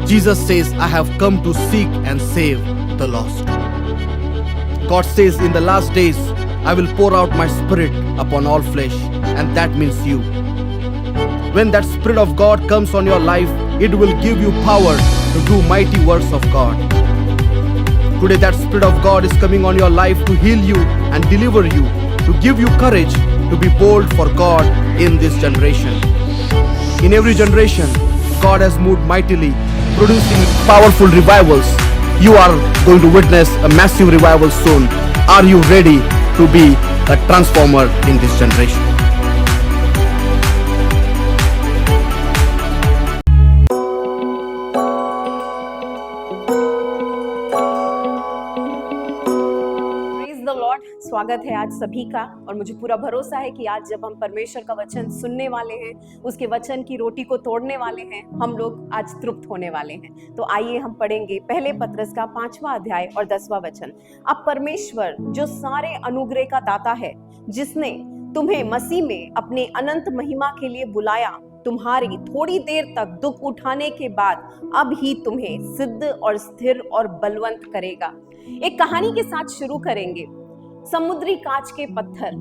Jesus says, I have come to seek and save the lost. God says, in the last days, I will pour out my spirit upon all flesh, and that means you. When that Spirit of God comes on your life, it will give you power to do mighty works of God. Today that Spirit of God is coming on your life to heal you and deliver you, to give you courage to be bold for God in this generation. In every generation, God has moved mightily, producing powerful revivals. You are going to witness a massive revival soon. Are you ready to be a transformer in this generation? स्वागत है आज सभी का। और मुझे पूरा भरोसा है कि आज जब हम परमेश्वर का वचन सुनने वाले हैं, उसके वचन की रोटी को तोड़ने वाले हैं, हम लोग आज तृप्त होने वाले हैं। तो आइए हम पढ़ेंगे पहले पत्रस का 5वां अध्याय और 10वां वचन। अब परमेश्वर जो सारे अनुग्रह का दाता है, जिसने तुम्हें मसीह में अपने अनंत महिमा के लिए बुलाया, तुम्हारी थोड़ी देर तक दुख उठाने के बाद अब ही तुम्हें सिद्ध और स्थिर और बलवंत करेगा। एक कहानी के साथ शुरू करेंगे। समुद्री कांच के पत्थर।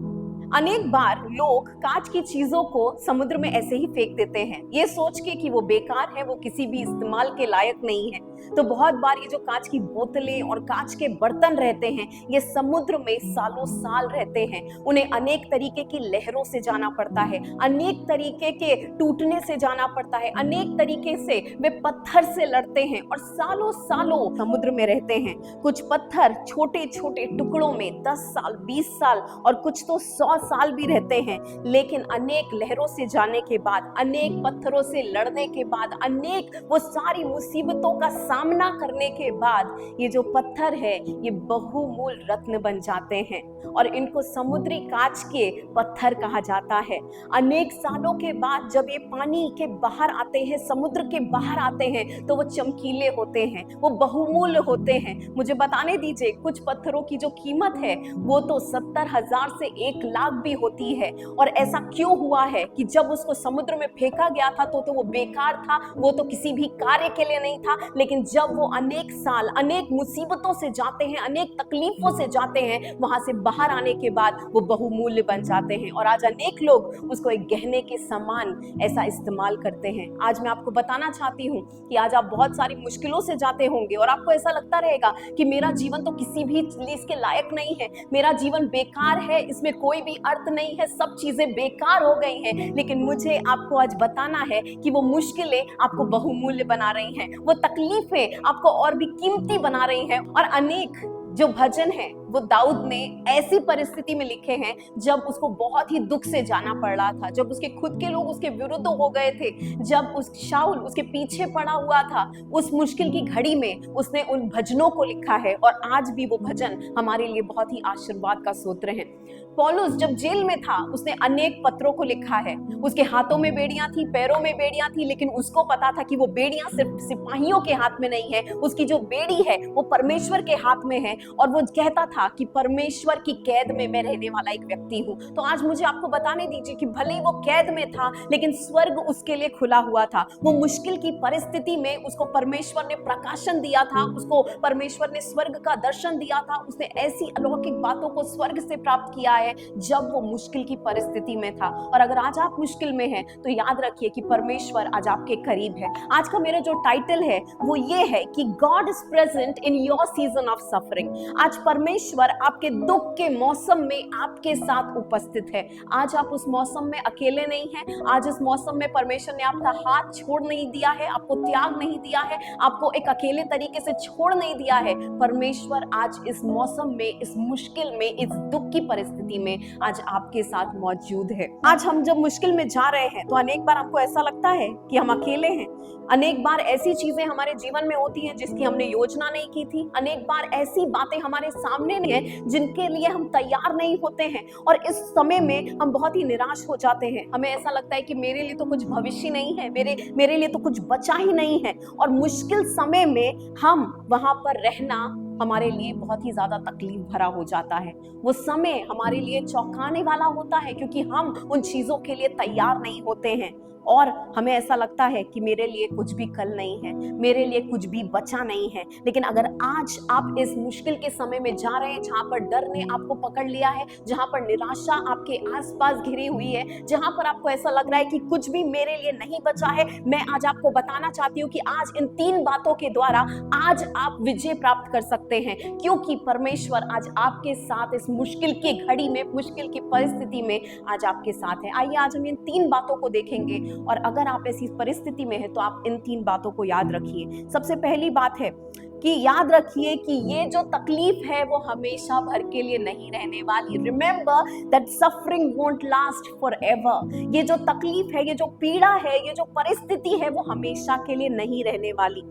अनेक बार लोग कांच की चीजों को समुद्र में ऐसे ही फेंक देते हैं, ये सोच के कि वो बेकार है, वो किसी भी इस्तेमाल के लायक नहीं है। तो बहुत बार ये जो कांच की बोतलें और कांच के बर्तन रहते हैं, ये समुद्र में सालों साल रहते हैं। उन्हें अनेक तरीके की लहरों से जाना पड़ता है, अनेक तरीके के टूटने से जाना पड़ता है, अनेक तरीके से वे पत्थर से लड़ते हैं और सालों सालों समुद्र में रहते हैं। कुछ पत्थर छोटे छोटे टुकड़ों में 10 साल, 20 साल और कुछ तो 100 साल भी रहते हैं। लेकिन अनेक लहरों से जाने के बाद, अनेक पत्थरों से लड़ने के बाद, अनेक वो सारी मुसीबतों का सामना करने के बाद, ये जो पत्थर है ये बहुमूल्य रत्न बन जाते हैं और इनको समुद्री कांच के पत्थर कहा जाता है। अनेक सालों के बाद जब ये पानी के बाहर आते हैं, समुद्र के बाहर आते हैं, तो वो चमकीले होते हैं, वो बहुमूल्य होते हैं। मुझे बताने दीजिए, कुछ पत्थरों की जो कीमत है वो तो 70,000 से 1 लाख भी होती है। और ऐसा क्यों हुआ है कि जब उसको समुद्र में फेंका गया था तो वो बेकार था, वो तो किसी भी कार्य के लिए नहीं था। लेकिन जब वो अनेक साल, अनेक मुसीबतों से जाते हैं, अनेक तकलीफों से जाते हैं, वहां से बाहर आने के बाद वो बहुमूल्य बन जाते हैं। और आज अनेक लोग उसको एक गहने के समान ऐसा इस्तेमाल करते हैं। आज मैं आपको बताना चाहती हूँ कि आज आप बहुत सारी मुश्किलों से जाते होंगे और आपको ऐसा लगता रहेगा कि मेरा जीवन तो किसी भी चीज के लायक नहीं है, मेरा जीवन बेकार है, इसमें कोई भी अर्थ नहीं है, सब चीजें बेकार हो गई हैं। लेकिन मुझे आपको आज बताना है कि वो मुश्किलें आपको बहुमूल्य बना रही हैं, वो तकलीफें आपको और भी कीमती बना रही हैं। और अनेक जो भजन है वो दाऊद ने ऐसी परिस्थिति में लिखे हैं जब उसको बहुत ही दुख से जाना पड़ रहा था, जब उसके खुद के लोग उसके विरुद्ध हो गए थे, जब उस शाऊल उसके पीछे पड़ा हुआ था। उस मुश्किल की घड़ी में उसने उन भजनों को लिखा है और आज भी वो भजन हमारे लिए बहुत ही आशीर्वाद का सूत्र है। पौलुस जब जेल में था, उसने अनेक पत्रों को लिखा है। उसके हाथों में बेड़ियां थी, पैरों में बेड़ियां थी, लेकिन उसको पता था कि वो बेड़ियां सिर्फ सिपाहियों के हाथ में नहीं है, उसकी जो बेड़ी है वो परमेश्वर के हाथ में है। और वो कहता था कि परमेश्वर की कैद में मैं रहने वाला एक व्यक्ति हूं। तो आज मुझे आपको बताने दीजिए कि भले ही वो कैद में था, लेकिन स्वर्ग उसके लिए खुला हुआ था। वो मुश्किल की परिस्थिति में उसको परमेश्वर ने प्रकाशन दिया था, उसको परमेश्वर ने स्वर्ग का दर्शन दिया था। उसने ऐसी अलौकिक बातों को स्वर्ग से प्राप्त किया है जब वो मुश्किल की परिस्थिति में था। और अगर आज आप मुश्किल में हैं तो याद रखिए कि परमेश्वर आज आपके करीब है। आज का मेरा जो टाइटल है वो ये है कि God is present in your season of suffering. आज परमेश्वर आपके दुख के मौसम में आपके साथ उपस्थित है। आज आप उस मौसम में अकेले नहीं हैं। आज इस मौसम में परमेश्वर ने आपका हाथ छोड़ नहीं दिया है, आपको त्याग नहीं दिया है, आपको एक अकेले तरीके से छोड़ नहीं दिया है। परमेश्वर आज इस मौसम में, इस मुश्किल में, इस दुख की परिस्थिति में आज आपके साथ मौजूद है। आज हम जब मुश्किल में जा रहे हैं तो अनेक बार हमको ऐसा लगता है कि हम अकेले हैं। अनेक बार ऐसी चीजें हमारे जीवन में होती हैं जिसकी हमने योजना नहीं की थी। अनेक बार ऐसी बातें हमारे सामने नहीं है जिनके लिए हम तैयार नहीं होते हैं और इस समय में हम बहुत ही निराश हो जाते हैं। हमें ऐसा लगता है कि मेरे लिए तो कुछ भविष्य नहीं है, मेरे लिए तो कुछ बचा ही नहीं है। और मुश्किल समय में हम वहां पर रहना हमारे लिए बहुत ही ज्यादा तकलीफ भरा हो जाता है। वो समय हमारे लिए चौंकाने वाला होता है क्योंकि हम उन चीजों के लिए तैयार नहीं होते हैं। और हमें ऐसा लगता है कि मेरे लिए कुछ भी कल नहीं है, मेरे लिए कुछ भी बचा नहीं है। लेकिन अगर आज आप इस मुश्किल के समय में जा रहे हैं, जहां पर डर ने आपको पकड़ लिया है, जहां पर निराशा आपके आसपास घिरी हुई है, जहां पर आपको ऐसा लग रहा है कि कुछ भी मेरे लिए नहीं बचा है, मैं आज आपको बताना चाहती हूँ कि आज इन 3 बातों के द्वारा आज आप विजय प्राप्त कर सकते हैं, क्योंकि परमेश्वर आज आपके साथ इस मुश्किल की घड़ी में, मुश्किल की परिस्थिति में आज आपके साथ है। आइए आज हम इन 3 बातों को देखेंगे, और अगर आप ऐसी परिस्थिति में हैं तो आप इन 3 बातों को याद रखिए। सबसे पहली बात है कि याद रखिए कि ये जो तकलीफ है वो हमेशा भर के लिए नहीं रहने वाली। Remember that suffering won't last forever. ये जो तकलीफ है, ये जो पीड़ा है, ये जो परिस्थिति है, वो हमेशा के लिए नहीं रहने वाली।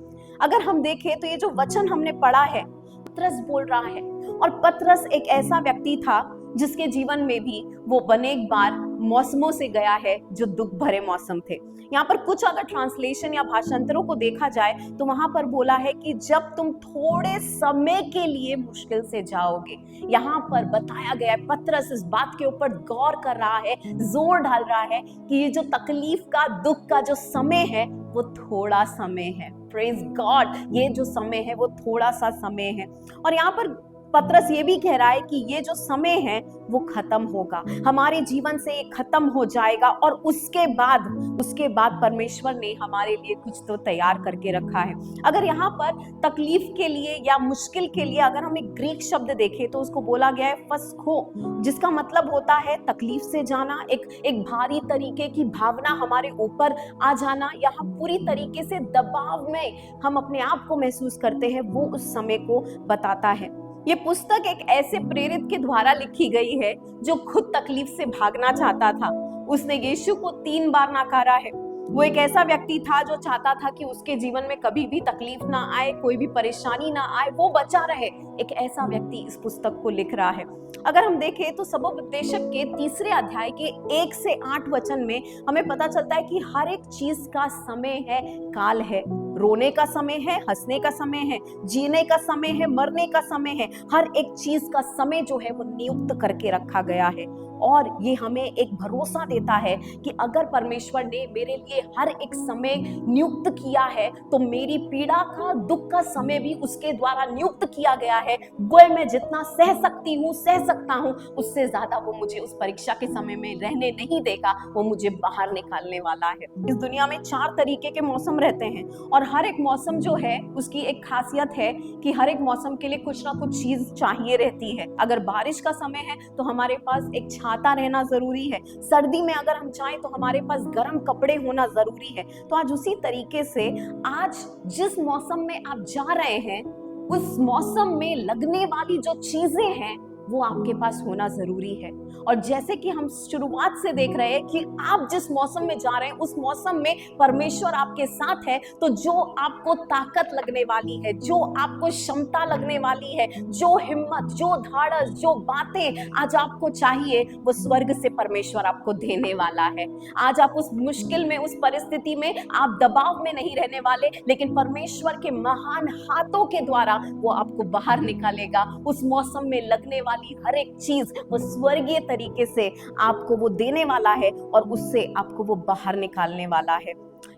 अगर हम देखें तो ये जो वचन हमने पढ़ा है, पतरस बोल रहा है, और पतरस एक ऐसा व्यक्ति था जिसके जीवन में भी वो अनेक बार मौसमों से गया है जो दुख भरे मौसम थे। यहाँ पर कुछ अगर ट्रांसलेशन या भाषांतरों को देखा जाए तो वहां पर बोला है कि जब तुम थोड़े समय के लिए मुश्किल से जाओगे। यहाँ पर बताया गया है, पतरस इस बात के ऊपर गौर कर रहा है, जोर डाल रहा है कि ये जो तकलीफ का, दुख का जो समय है वो थोड़ा समय है। प्रेज गॉड, ये जो समय है वो थोड़ा सा समय है। और यहाँ पर पतरस ये भी कह रहा है कि ये जो समय है वो खत्म होगा, हमारे जीवन से ये खत्म हो जाएगा, और उसके बाद परमेश्वर ने हमारे लिए कुछ तो तैयार करके रखा है। अगर यहाँ पर तकलीफ के लिए या मुश्किल के लिए अगर हम एक ग्रीक शब्द देखें तो उसको बोला गया है फस्को, जिसका मतलब होता है तकलीफ से जाना, एक भारी तरीके की भावना हमारे ऊपर आ जाना, या हम पूरी तरीके से दबाव में हम अपने आप को महसूस करते हैं, वो उस समय को बताता है। ये पुस्तक एक ऐसे प्रेरित के द्वारा लिखी गई है जो खुद तकलीफ से भागना चाहता था। उसने यीशु को 3 बार नकारा है। वो एक ऐसा व्यक्ति था जो चाहता था कि उसके जीवन में कभी भी तकलीफ ना आए, कोई भी परेशानी ना आए, वो बचा रहे। एक ऐसा व्यक्ति इस पुस्तक को लिख रहा है। अगर हम देखें तो सबोपदेशक के 3 अध्याय के 1 से 8 वचन में हमें पता चलता है कि हर एक चीज का समय है, काल है। रोने का समय है, हंसने का समय है, जीने का समय है, मरने का समय है। हर एक चीज का समय जो है वो नियुक्त करके रखा गया है, और ये हमें एक भरोसा देता है कि अगर परमेश्वर ने मेरे लिए हर एक समय नियुक्त किया है तो मेरी पीड़ा का, दुख का समय भी उसके द्वारा नियुक्त किया गया है। वो मैं जितना सह सकती हूँ, सह सकता हूँ, उससे ज्यादा वो मुझे उस परीक्षा के समय में रहने नहीं देगा, वो मुझे बाहर निकालने वाला है। इस दुनिया में 4 तरीके के मौसम रहते हैं, और हर एक मौसम जो है उसकी एक खासियत है कि हर एक मौसम के लिए कुछ ना कुछ चीज चाहिए रहती है। अगर बारिश का समय है तो हमारे पास एक छाता रहना जरूरी है। सर्दी में अगर हम चाहें तो हमारे पास गर्म कपड़े होना जरूरी है। तो आज उसी तरीके से आज जिस मौसम में आप जा रहे हैं, उस मौसम में लगने वाली जो चीजें हैं वो आपके पास होना जरूरी है। और जैसे कि हम शुरुआत से देख रहे हैं कि आप जिस मौसम में जा रहे हैं उस मौसम में परमेश्वर आपके साथ है, तो जो आपको ताकत लगने वाली है, जो आपको क्षमता लगने वाली है, जो हिम्मत, जो धाड़स, जो बातें आज आपको चाहिए, वो स्वर्ग से परमेश्वर आपको देने वाला है। आज आप उस मुश्किल में, उस परिस्थिति में आप दबाव में नहीं रहने वाले, लेकिन परमेश्वर के महान हाथों के द्वारा वो आपको बाहर निकालेगा। उस मौसम में लगने वाली हर एक चीज वो स्वर्गीय तरीके से आपको वो देने वाला है, और उससे आपको वो बाहर निकालने वाला है।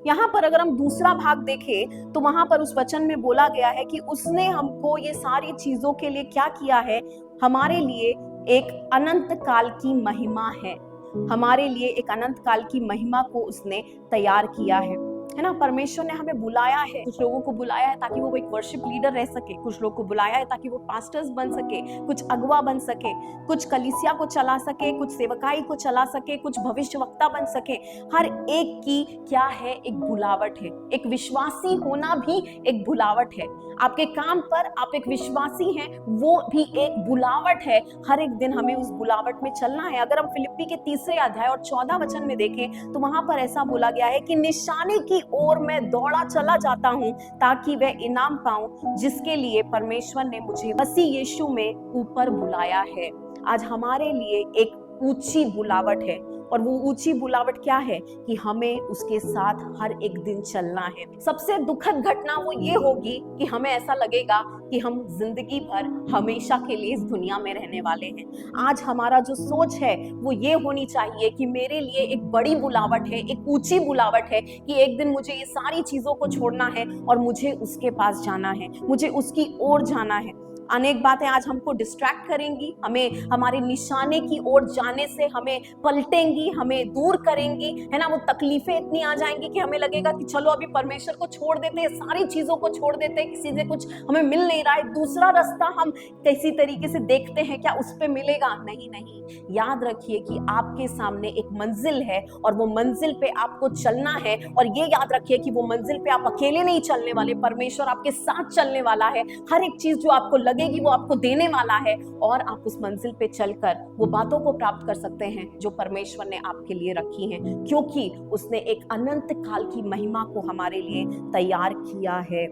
यहाँ पर अगर हम दूसरा भाग देखें तो वहां पर उस वचन में बोला गया है कि उसने हमको ये सारी चीजों के लिए क्या किया है, हमारे लिए एक अनंत काल की महिमा है। हमारे लिए एक अनंत काल की महिमा को उसने तैयार किया है ना। परमेश्वर ने हमें बुलाया है, कुछ लोगों को बुलाया है ताकि वो एक वर्शिप लीडर रह सके, कुछ लोगों को बुलाया है ताकि वो पास्टर्स बन सके, कुछ अगुवा बन सके, कुछ कलीसिया को चला सके, कुछ सेवकाई को चला सके, कुछ भविष्यवक्ता बन सके। हर एक की क्या है, एक बुलावट है। एक विश्वासी होना भी एक बुलावट है। आपके काम पर आप एक विश्वासी हैं, वो भी एक बुलावट है। हर एक दिन हमें उस बुलावट में चलना है। अगर हम फिलिप्पी के 3 अध्याय और 14 वचन में देखें तो वहां पर ऐसा बोला गया है कि निशाने की ओर मैं दौड़ा चला जाता हूं ताकि वह इनाम पाऊं जिसके लिए परमेश्वर ने मुझे मसीह यीशु में ऊपर बुलाया है। आज हमारे लिए एक ऊंची बुलावट है, और वो ऊंची बुलावट क्या है कि हमें उसके साथ हर एक दिन चलना है। सबसे दुखद घटना वो ये होगी कि हमें ऐसा लगेगा कि हम जिंदगी भर हमेशा के लिए इस दुनिया में रहने वाले हैं। आज हमारा जो सोच है वो ये होनी चाहिए कि मेरे लिए एक बड़ी बुलावट है, एक ऊंची बुलावट है कि एक दिन मुझे ये सारी चीजों को छोड़ना है और मुझे उसके पास जाना है, मुझे उसकी ओर जाना है। अनेक बातें आज हमको डिस्ट्रैक्ट करेंगी, हमें हमारे निशाने की ओर जाने से हमें पलटेंगी, हमें दूर करेंगी, है ना। वो तकलीफें इतनी आ जाएंगी कि हमें लगेगा कि चलो अभी परमेश्वर को छोड़ देते हैं, सारी चीजों को छोड़ देते हैं, किसी से कुछ हमें मिल नहीं रहा है, दूसरा रास्ता हम किसी तरीके से देखते हैं, क्या उस पे मिलेगा? नहीं नहीं, याद रखिए कि आपके सामने एक मंजिल है और वो मंजिल पे आपको चलना है। और ये याद रखिए कि वो मंजिल पे आप अकेले नहीं चलने वाले, परमेश्वर आपके साथ चलने वाला है। हर एक चीज जो आपको लगेगी वो आपको देने वाला है और आप उस मंजिल पे चलकर वो बातों को प्राप्त कर सकते हैं जो परमेश्वर ने आपके लिए रखी हैं, क्योंकि उसने एक अनंत काल की महिमा को हमारे लिए तैयार किया है।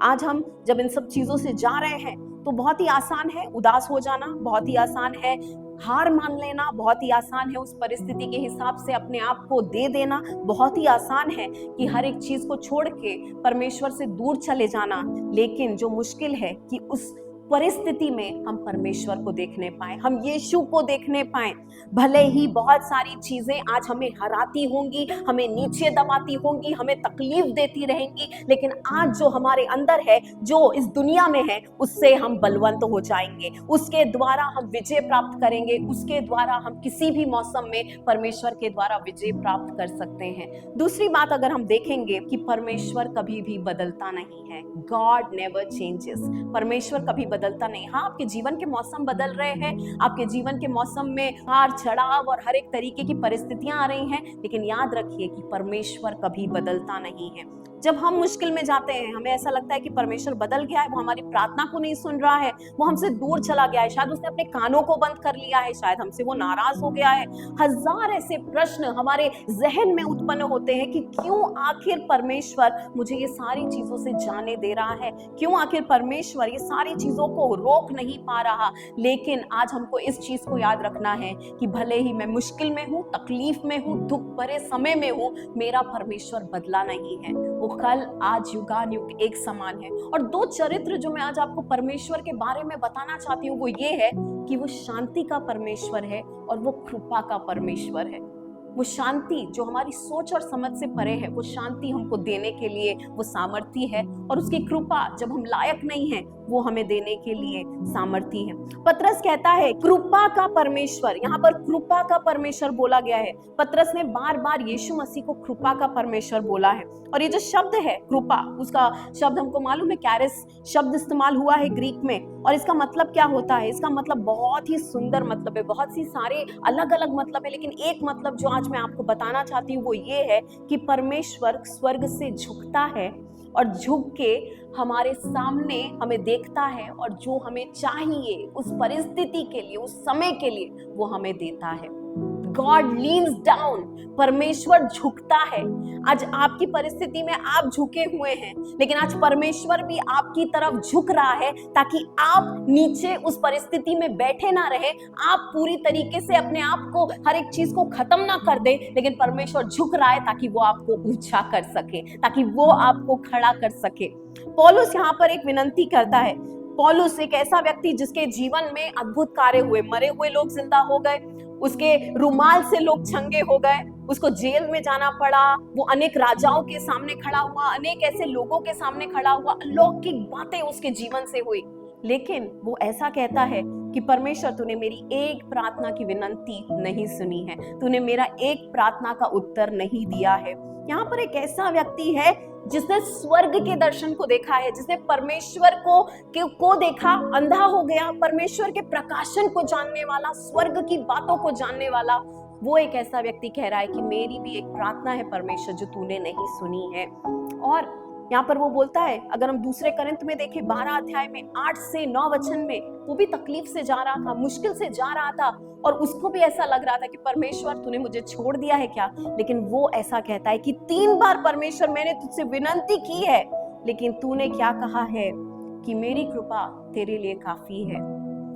आज हम जब इन सब चीजों से जा रहे हैं तो बहुत ही आसान है उदास हो जाना, बहुत ही आसान है हार मान लेना, बहुत ही आसान है उस परिस्थिति के हिसाब से अपने आप को दे देना, बहुत ही आसान है कि हर एक चीज को छोड़ के परमेश्वर से दूर चले जाना। लेकिन जो मुश्किल है कि उस परिस्थिति में हम परमेश्वर को देखने पाए, हम यीशु को देखने पाए। भले ही बहुत सारी चीजें आज हमें हराती होंगी, हमें नीचे दबाती होंगी, हमें तकलीफ देती रहेंगी, लेकिन आज जो हमारे अंदर है, जो इस दुनिया में है, उससे हम बलवंत हो जाएंगे, उसके द्वारा हम विजय प्राप्त करेंगे, उसके द्वारा हम किसी भी मौसम में परमेश्वर के द्वारा विजय प्राप्त कर सकते हैं। दूसरी बात अगर हम देखेंगे कि परमेश्वर कभी भी बदलता नहीं है, गॉड नेवर चेंजेस। परमेश्वर कभी बदलता नहीं। हाँ, आपके जीवन के मौसम बदल रहे हैं, आपके जीवन के मौसम में हार चढ़ाव और हर एक तरीके की परिस्थितियां आ रही हैं, लेकिन याद रखिए कि परमेश्वर कभी बदलता नहीं है। जब हम मुश्किल में जाते हैं, हमें ऐसा लगता है कि परमेश्वर बदल गया है, वो हमारी प्रार्थना को नहीं सुन रहा है, वो हमसे दूर चला गया है, शायद उसने अपने कानों को बंद कर लिया है, शायद हमसे वो नाराज हो गया है। हजार ऐसे प्रश्न हमारे जहन में उत्पन्न होते हैं कि क्यों आखिर परमेश्वर मुझे ये सारी चीजों से जाने दे रहा है, क्यों आखिर परमेश्वर ये सारी चीजों को रोक नहीं पा रहा। लेकिन आज हमको इस चीज को याद रखना है कि भले ही मैं मुश्किल में हूँ, तकलीफ में हूँ, दुख भरे समय में हूँ, मेरा परमेश्वर बदला नहीं है। वो कल आज युगानुयुग एक समान है। और दो चरित्र जो मैं आज आपको परमेश्वर के बारे में बताना चाहती हूँ वो ये है कि वो शांति का परमेश्वर है और वो कृपा का परमेश्वर है। वो शांति जो हमारी सोच और समझ से परे है, वो शांति हमको देने के लिए वो सामर्थी है, और उसकी कृपा जब हम लायक नहीं है वो हमें देने के लिए सामर्थी है। पतरस कहता है कृपा का परमेश्वर, यहाँ पर कृपा का परमेश्वर बोला गया है। पतरस ने बार बार यीशु मसीह को कृपा का परमेश्वर बोला है। और ये जो शब्द है कृपा, उसका शब्द हमको मालूम है, कैरिस शब्द इस्तेमाल हुआ है ग्रीक में, और इसका मतलब क्या होता है? इसका मतलब बहुत ही सुंदर मतलब है, बहुत सी सारे अलग अलग मतलब है, लेकिन एक मतलब जो आज मैं आपको बताना चाहती हूँ वो ये है कि परमेश्वर स्वर्ग से झुकता है और झुक के हमारे सामने हमें देखता है, और जो हमें चाहिए उस परिस्थिति के लिए, उस समय के लिए, वो हमें देता है। God leans down, परमेश्वर झुकता है। आज आपकी परिस्थिति में आप झुके हुए हैं, लेकिन आज परमेश्वर भी आपकी तरफ झुक रहा है ताकि आप नीचे उस परिस्थिति में बैठे ना रहे, आप पूरी तरीके से अपने आप को हर एक चीज को खत्म ना कर दे, लेकिन परमेश्वर झुक रहा है ताकि वो आपको ऊंचा कर सके, ताकि वो आपको खड़ा कर सके। पौलुस यहाँ पर एक विनंती करता है। पौलुस एक ऐसा व्यक्ति जिसके जीवन में अद्भुत कार्य हुए, मरे हुए लोग जिंदा हो गए, उसके रुमाल से लोग छंगे हो गए, उसको जेल में जाना पड़ा, वो अनेक राजाओं के सामने खड़ा हुआ, अनेक ऐसे लोगों के सामने खड़ा हुआ, अलौकिक बातें उसके जीवन से हुई। लेकिन वो ऐसा कहता है कि परमेश्वर तूने मेरी एक प्रार्थना की विनंती नहीं सुनी है, तूने मेरा एक प्रार्थना का उत्तर नहीं दिया है। यहाँ पर एक ऐसा व्यक्ति है जिसने स्वर्ग के दर्शन को देखा है, जिसने परमेश्वर को देखा, अंधा हो गया, परमेश्वर के प्रकाशन को जानने वाला, स्वर्ग की बातों को जानने वाला। वो एक ऐसा व्यक्ति कह रहा है कि मेरी भी एक प्रार्थना है परमेश्वर जो तूने नहीं सुनी है। और यहाँ पर वो बोलता है, अगर हम दूसरे कोरिन्थ में देखें 12 अध्याय में 8 से 9 वचन में, वो भी तकलीफ से जा रहा था, मुश्किल से जा रहा था, और उसको भी ऐसा लग रहा था कि परमेश्वर तूने मुझे छोड़ दिया है क्या। लेकिन वो ऐसा कहता है कि 3 बार परमेश्वर मैंने तुझसे विनंती की है, लेकिन तूने क्या कहा है कि मेरी कृपा तेरे लिए काफी है।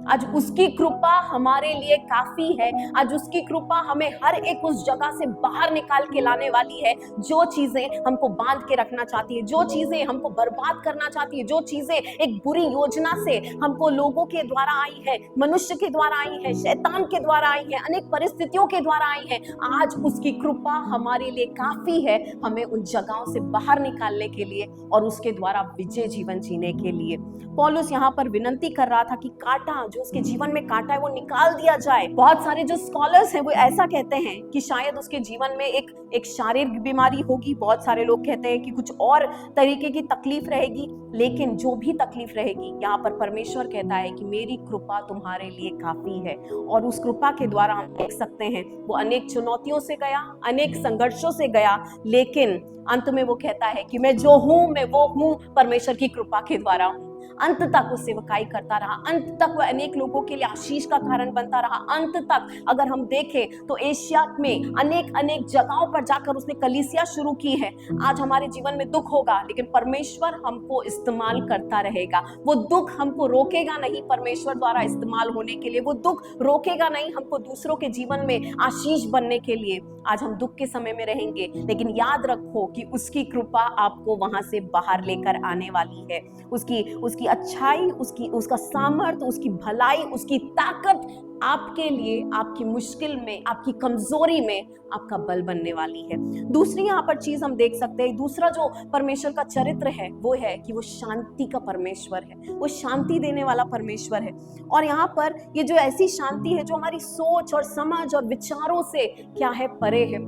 आज उसकी कृपा हमारे लिए काफी है। आज उसकी कृपा हमें हर एक उस जगह से बाहर निकाल के लाने वाली है जो चीजें हमको बांध के रखना चाहती है, जो चीजें हमको बर्बाद करना चाहती है, जो चीजें एक बुरी योजना से हमको लोगों के द्वारा आई है, मनुष्य के द्वारा आई है, शैतान के द्वारा आई है, अनेक परिस्थितियों के द्वारा आई है। आज उसकी कृपा हमारे लिए काफी है हमें उन जगहों से बाहर निकालने के लिए और उसके द्वारा विजय जीवन जीने के लिए। पौलुस यहाँ पर विनंती कर रहा था कि कांटा जो उसके जीवन में कांटा है वो निकाल दिया जाए। बहुत सारे जो स्कॉलर्स हैं वो ऐसा कहते हैं कि शायद उसके जीवन में एक शारीरिक बीमारी होगी, बहुत सारे लोग कहते हैं कि कुछ और तरीके की तकलीफ रहेगी, लेकिन जो भी तकलीफ रहेगी यहाँ पर परमेश्वर कहता है कि मेरी कृपा तुम्हारे लिए काफी है। और उस कृपा के द्वारा हम देख सकते हैं वो अनेक चुनौतियों से गया, अनेक संघर्षों से गया, लेकिन अंत में वो कहता है कि मैं जो हूं मैं वो हूं परमेश्वर की कृपा के द्वारा हूं। अंत तक वो सेवकाई करता रहा, अंत तक वो अनेक लोगों के लिए आशीष का कारण बनता रहा। अंत तक अगर हम देखें तो एशिया में अनेक जगहों पर जाकर उसने कलीसिया शुरू की है। आज हमारे जीवन में दुख होगा लेकिन परमेश्वर हमको इस्तेमाल करता रहेगा। वो दुख हमको रोकेगा नहीं परमेश्वर द्वारा इस्तेमाल होने के लिए, वो दुख रोकेगा नहीं हमको दूसरों के जीवन में आशीष बनने के लिए। आज हम दुख के समय में रहेंगे लेकिन याद रखो कि उसकी कृपा आपको वहां से बाहर लेकर आने वाली है। उसकी अच्छाई, उसका सामर्थ्य, उसकी भलाई, उसकी ताकत आपके लिए, आपकी मुश्किल में, आपकी कमजोरी में आपका बल बनने वाली है। दूसरी यहाँ पर चीज हम देख सकते हैं, दूसरा जो परमेश्वर का चरित्र है वो है कि वो शांति का परमेश्वर है, वो शांति देने वाला परमेश्वर है। और यहाँ पर ये जो ऐसी शांति है जो हमारी सोच और समझ और विचारों से क्या है, परे है।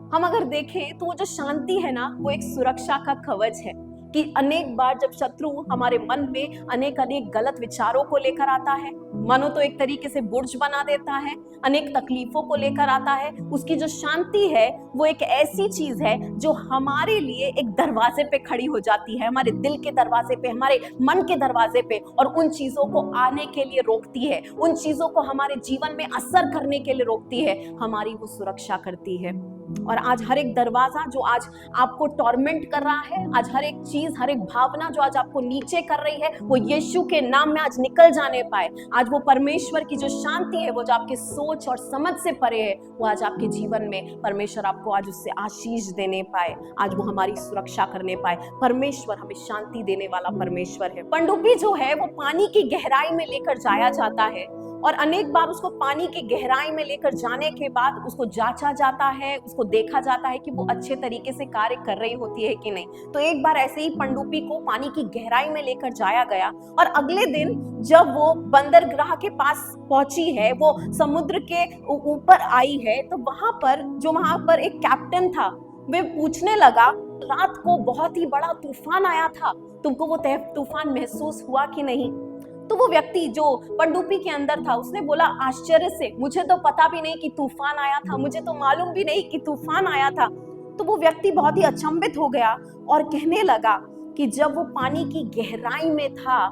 हम अगर देखें तो वो जो शांति है ना वो एक सुरक्षा का कवच है कि अनेक बार जब शत्रु हमारे मन में अनेक गलत विचारों को लेकर आता है, मानो तो एक तरीके से बुर्ज बना देता है, अनेक तकलीफों को लेकर आता है, उसकी जो शांति है वो एक ऐसी चीज है जो हमारे लिए एक दरवाजे पे खड़ी हो जाती है, हमारे दिल के दरवाजे पे, हमारे मन के दरवाजे पे, और उन चीजों को आने के लिए रोकती है, उन चीजों को हमारे जीवन में असर करने के लिए रोकती है, हमारी वो सुरक्षा करती है। और आज हर एक दरवाजा जो आज आपको टॉर्मेंट कर रहा है, आज हर एक चीज, हर एक भावना जो आज आपको नीचे कर रही है, वो यीशु के नाम में आज निकल जाने पाए। आज वो परमेश्वर की जो शांति है, वो जो आपके सोच और समझ से परे है, वो आज आपके जीवन में परमेश्वर आपको आज उससे आशीष देने पाए, आज वो हमारी सुरक्षा करने पाए। परमेश्वर हमें शांति देने वाला परमेश्वर है। पनडुब्बी जो है वो पानी की गहराई में लेकर जाया जाता है और अनेक बार उसको पानी की गहराई में लेकर जाने के बाद उसको जांचा जाता है, उसको देखा जाता है कि वो अच्छे तरीके से कार्य कर रही होती है कि नहीं। तो एक बार ऐसे ही पनडुब्बी को पानी की गहराई में लेकर जाया गया और अगले दिन जब वो बंदरगाह के पास पहुंची है, वो समुद्र के ऊपर आई है, तो वहां पर एक कैप्टन था, वे पूछने लगा, रात को बहुत ही बड़ा तूफान आया था, तुमको वो तूफान महसूस हुआ कि नहीं? तो वो व्यक्ति जो पनडुब्बी के अंदर था उसने बोला आश्चर्य से, मुझे तो पता भी नहीं कि तूफान आया था, मुझे तो मालूम भी नहीं कि तूफान आया था। तो वो व्यक्ति बहुत ही अचंभित हो गया और कहने लगा कि जब वो पानी की गहराई में था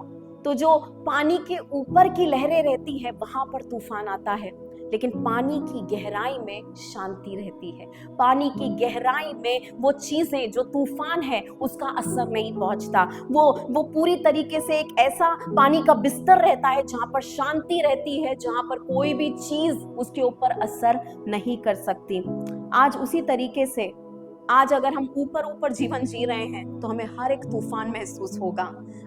तो जो पानी के ऊपर की लहरें रहती है वहां पर तूफान आता है, लेकिन पानी की गहराई में शांति रहती है। पानी की गहराई में वो चीजें जो तूफान है उसका असर नहीं पहुंचता। वो पूरी तरीके से एक ऐसा पानी का बिस्तर रहता है जहां पर शांति रहती है, जहां पर कोई भी चीज उसके ऊपर असर नहीं कर सकती। आज उसी तरीके से आज अगर हम ऊपर जीवन जी रहे हैं तो हमें हर एक तूफान महसूस होगा।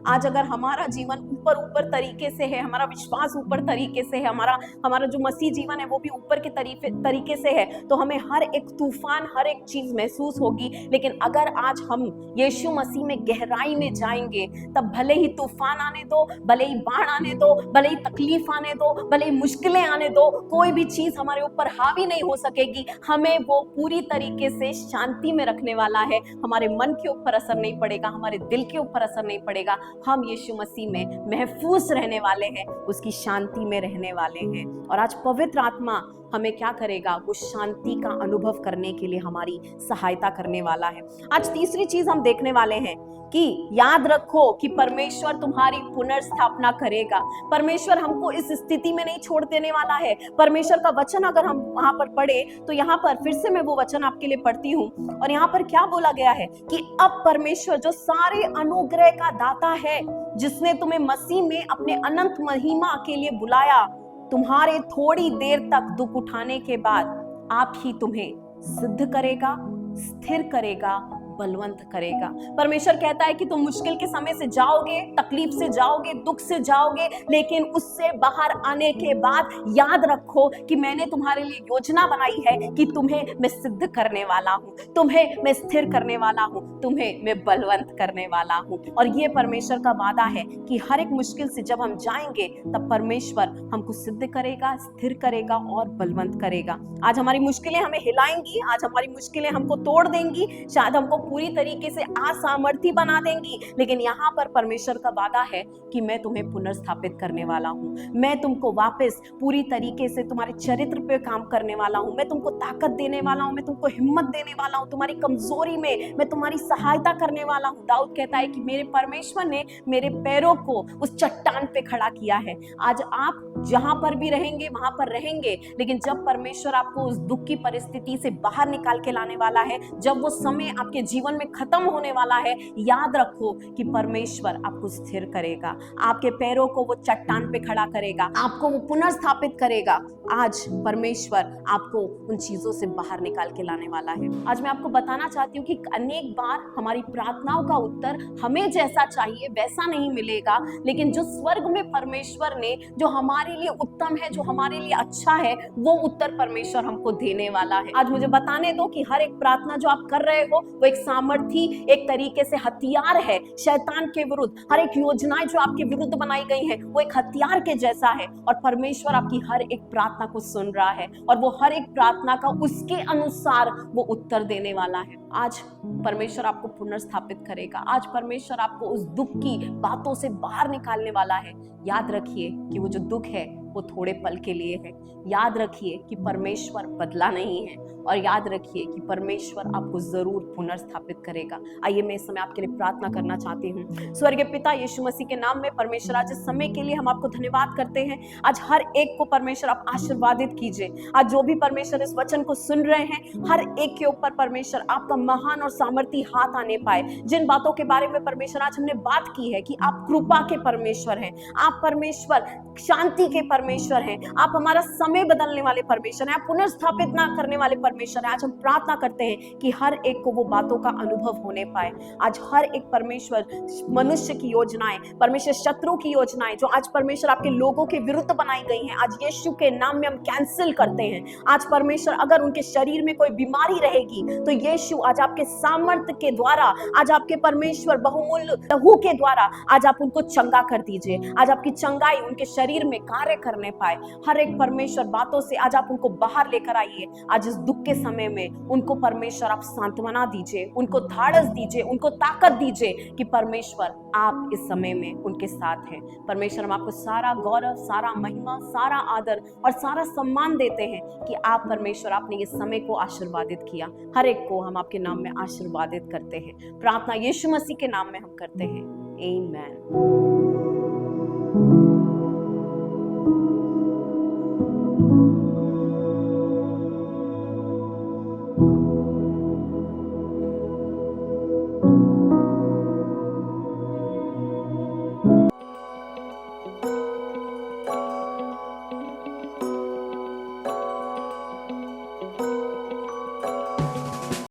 आज अगर हमारा जीवन ऊपर तरीके से है, हमारा विश्वास ऊपर तरीके से है, हमारा जो मसीह जीवन है वो भी ऊपर के तरीके से है, तो हमें हर एक तूफान, हर एक चीज महसूस होगी। लेकिन अगर आज हम यीशु मसीह में गहराई में जाएंगे तब भले ही तूफान आने दो, भले ही बाढ़ आने दो, भले ही तकलीफ आने दो, भले ही मुश्किलें आने दो, कोई भी चीज हमारे ऊपर हावी नहीं हो सकेगी। हमें वो पूरी तरीके से शांति में रखने वाला है। हमारे मन के ऊपर असर नहीं पड़ेगा, हमारे दिल के ऊपर असर नहीं पड़ेगा। हम यीशु मसीह में महफूज रहने वाले हैं, उसकी शांति में रहने वाले हैं। और आज पवित्र आत्मा हमें क्या करेगा? वो शांति का अनुभव करने के लिए हमारी सहायता करने वाला है। आज तीसरी चीज हम देखने वाले हैं कि याद रखो कि परमेश्वर तुम्हारी पुनर्स्थापना करेगा। परमेश्वर हमको इस स्थिति में नहीं छोड़ देने वाला है। परमेश्वर का वचन अगर हम वहां पर पढ़े तो यहाँ पर फिर से मैं वो वचन आपके लिए पढ़ती हूँ, और यहाँ पर क्या बोला गया है कि अब परमेश्वर जो सारे अनुग्रह का दाता है, जिसने तुम्हें मसीह में अपने अनंत महिमा के लिए बुलाया, तुम्हारे थोड़ी देर तक दुख उठाने के बाद आप ही तुम्हें सिद्ध करेगा, स्थिर करेगा, बलवंत करेगा। परमेश्वर कहता है कि तुम मुश्किल के समय से जाओगे, तकलीफ से जाओगे, दुख से जाओगे, लेकिन उससे बाहर आने के बाद याद रखो कि मैंने तुम्हारे लिए योजना बनाई है कि तुम्हें मैं सिद्ध करने वाला हूँ, तुम्हें मैं स्थिर करने वाला हूँ, तुम्हें मैं बलवंत करने वाला हूँ। और ये परमेश्वर का वादा है कि हर एक मुश्किल से जब हम जाएंगे तब परमेश्वर हमको सिद्ध करेगा, स्थिर करेगा और बलवंत करेगा। आज हमारी मुश्किलें हमें हिलाएंगी, आज हमारी मुश्किलें हमको तोड़ देंगी, शायद हमको पूरी तरीके से असामर्थी बना देंगी, लेकिन यहाँ पर परमेश्वर का वादा है कि मैं तुम्हें पुनर्स्थापित करने वाला हूँ, मैं तुमको वापस पूरी तरीके से तुम्हारे चरित्र पे काम करने वाला हूँ, मैं तुमको ताकत देने वाला हूँ, मैं तुमको हिम्मत देने वाला हूँ, तुम्हारी कमजोरी में मैं तुम्हारी सहायता करने वाला हूँ। दाऊद कहता है कि मेरे परमेश्वर ने मेरे पैरों को उस चट्टान पे खड़ा किया है। आज आप जहां पर भी रहेंगे वहां पर रहेंगे, लेकिन जब परमेश्वर आपको उस दुख की परिस्थिति से बाहर निकाल के लाने वाला है, जब वो समय आपके जीवन में खत्म होने वाला है, याद रखो कि परमेश्वर आपको स्थिर करेगा, आपके पैरों को वो चट्टान पे खड़ा करेगा, आपको वो पुनर्स्थापित करेगा। आज परमेश्वर आपको उन चीजों से बाहर निकाल के लाने वाला है। आज मैं आपको बताना चाहती हूँ कि अनेक बार हमारी प्रार्थनाओं का उत्तर हमें जैसा चाहिए वैसा नहीं मिलेगा, लेकिन जो स्वर्ग में परमेश्वर ने जो हमारे लिए उत्तम है, जो हमारे लिए अच्छा है, वो उत्तर परमेश्वर हमको देने वाला है। आज मुझे बताने दो कि हर एक प्रार्थना जो आप कर रहे हो वो एक सामर्थी, एक तरीके से हथियार है शैतान के विरुद्ध। हर एक योजनाएं जो आपके विरुद्ध बनाई गई है वो एक हथियार के जैसा है, और परमेश्वर आपकी हर एक प्रार्थना को सुन रहा है और वो हर एक प्रार्थना का उसके अनुसार वो उत्तर देने वाला है। आज परमेश्वर आपको पुनर्स्थापित करेगा, आज परमेश्वर आपको उस दुख की बातों से बाहर निकालने वाला है। याद रखिए कि वो जो दुख है वो थोड़े पल के लिए है। याद रखिए कि परमेश्वर बदला नहीं है, और याद रखिए कि परमेश्वर आपको जरूर पुनर्स्थापित करेगा। आइए मैं इस समय आपके लिए प्रार्थना करना चाहती हूँ। स्वर्गीय पिता यीशु मसीह के नाम में परमेश्वर आज इस समय के लिए हम आपको धन्यवाद करते हैं। आज हर एक को परमेश्वर आप आशीर्वादित कीजिए। आज जो भी परमेश्वर इस वचन को सुन रहे हैं, हर एक के ऊपर परमेश्वर आपका महान और सामर्थी हाथ आने पाए। जिन बातों के बारे में परमेश्वर आज हमने बात की है कि आप कृपा के परमेश्वर हैं, आप परमेश्वर शांति के परमेश्वर हैं, आप हमारा समय बदलने वाले परमेश्वर हैं, आप पुनर्स्थापित ना करने वाले परमेश्वर हैं। आज हम प्रार्थना करते हैं कि हर एक को वो बातों का अनुभव होने पाए। आज हर एक परमेश्वर मनुष्य की योजनाएं, परमेश्वर शत्रु की योजनाएं जो आज परमेश्वर आपके लोगों के विरुद्ध बनाई गई हैं, आज यीशु के नाम में हम कैंसिल करते हैं। आज परमेश्वर अगर उनके शरीर में कोई बीमारी रहेगी तो यीशु आज आपके सामर्थ्य के द्वारा, आज आपके परमेश्वर बहुमूल्य लहू के द्वारा आज आप उनको चंगा कर दीजिए। आज आपकी चंगाई उनके शरीर में कार्य करने पाए। हर एक परमेश्वर बातों से आज आप उनको बाहर लेकर आइए। आज इस दुख के समय में उनको परमेश्वर आप सांत्वना दीजिए, उनको धाड़स दीजिए, उनको ताकत दीजिए कि परमेश्वर आप इस समय में उनके साथ हैं। परमेश्वर हम आपको सारा गौरव, सारा महिमा, सारा आदर और सारा सम्मान देते हैं कि आप परमेश्वर आपने ये समय को आशीर्वादित किया। हर एक को हम आपके नाम में आशीर्वादित करते हैं। प्रार्थना यीशु मसीह के नाम में हम करते हैं, आमीन।